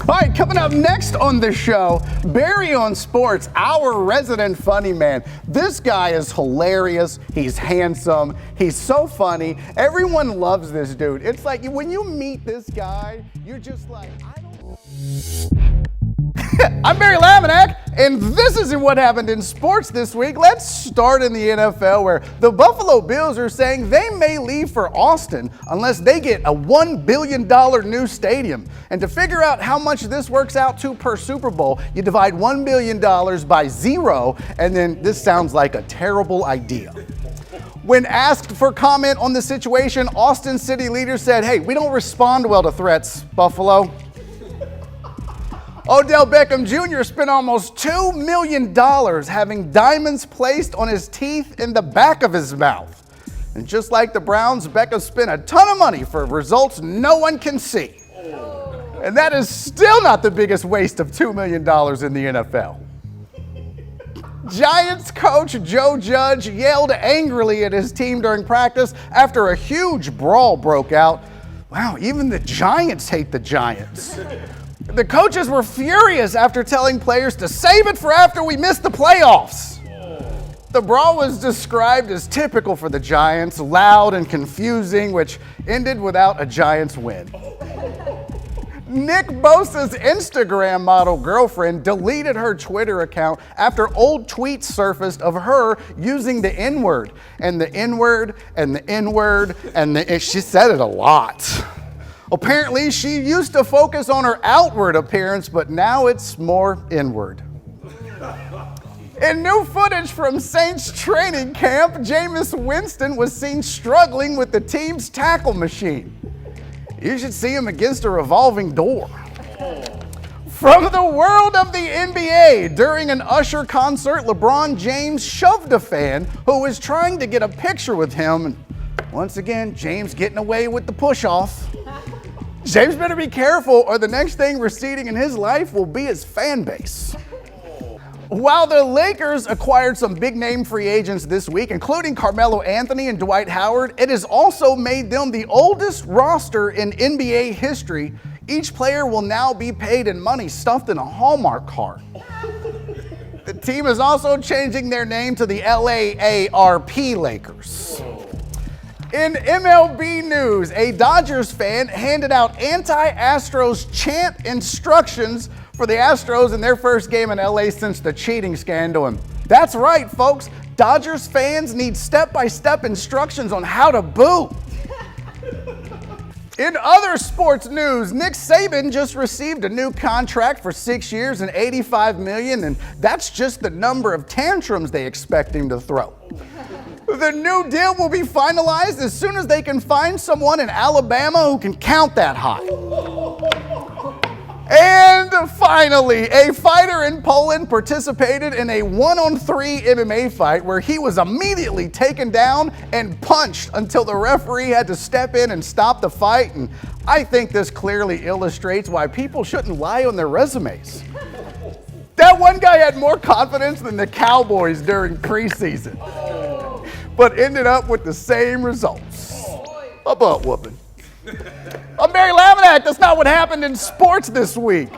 All right, coming up next on the show, Barry on Sports, our resident funny man. This guy is hilarious. He's handsome. He's so funny. Everyone loves this dude. It's like when you meet this guy, you're just like, I don't. I'm Barry Laminack, and this is what happened in sports this week. Let's start in the NFL, where the Buffalo Bills are saying they may leave for Austin unless they get a $1 billion new stadium. And to figure out how much this works out to per Super Bowl, you divide $1 billion by 0, and then this sounds like a terrible idea. When asked for comment on the situation, Austin city leaders said, "Hey, we don't respond well to threats, Buffalo." Odell Beckham Jr. spent almost $2 million having diamonds placed on his teeth in the back of his mouth. And just like the Browns, Beckham spent a ton of money for results no one can see. And that is still not the biggest waste of $2 million in the NFL. Giants coach Joe Judge yelled angrily at his team during practice after a huge brawl broke out. Wow, even the Giants hate the Giants. The coaches were furious after telling players to save it for after we missed the playoffs. The brawl was described as typical for the Giants, loud and confusing, which ended without a Giants win. Nick Bosa's Instagram model girlfriend deleted her Twitter account after old tweets surfaced of her using the N-word. And the N-word, and the N-word, and she said it a lot. Apparently, she used to focus on her outward appearance, but now it's more inward. In new footage from Saints training camp, Jameis Winston was seen struggling with the team's tackle machine. You should see him against a revolving door. From the world of the NBA, during an Usher concert, LeBron James shoved a fan who was trying to get a picture with him. And once again, James getting away with the push-off. James better be careful, or the next thing receding in his life will be his fan base. While the Lakers acquired some big-name free agents this week, including Carmelo Anthony and Dwight Howard, it has also made them the oldest roster in NBA history. Each player will now be paid in money stuffed in a Hallmark card. The team is also changing their name to the LAARP Lakers. In MLB news, a Dodgers fan handed out anti-Astros chant instructions for the Astros in their first game in LA since the cheating scandal. And that's right, folks. Dodgers fans need step-by-step instructions on how to boo. In other sports news, Nick Saban just received a new contract for 6 years and $85 million, and that's just the number of tantrums they expect him to throw. The new deal will be finalized as soon as they can find someone in Alabama who can count that high. And finally, a fighter in Poland participated in a 1-on-3 MMA fight where he was immediately taken down and punched until the referee had to step in and stop the fight. And I think this clearly illustrates why people shouldn't lie on their resumes. That one guy had more confidence than the Cowboys during preseason, but ended up with the same results. A butt whooping. I'm Barry Laminack. That's not what happened in sports this week.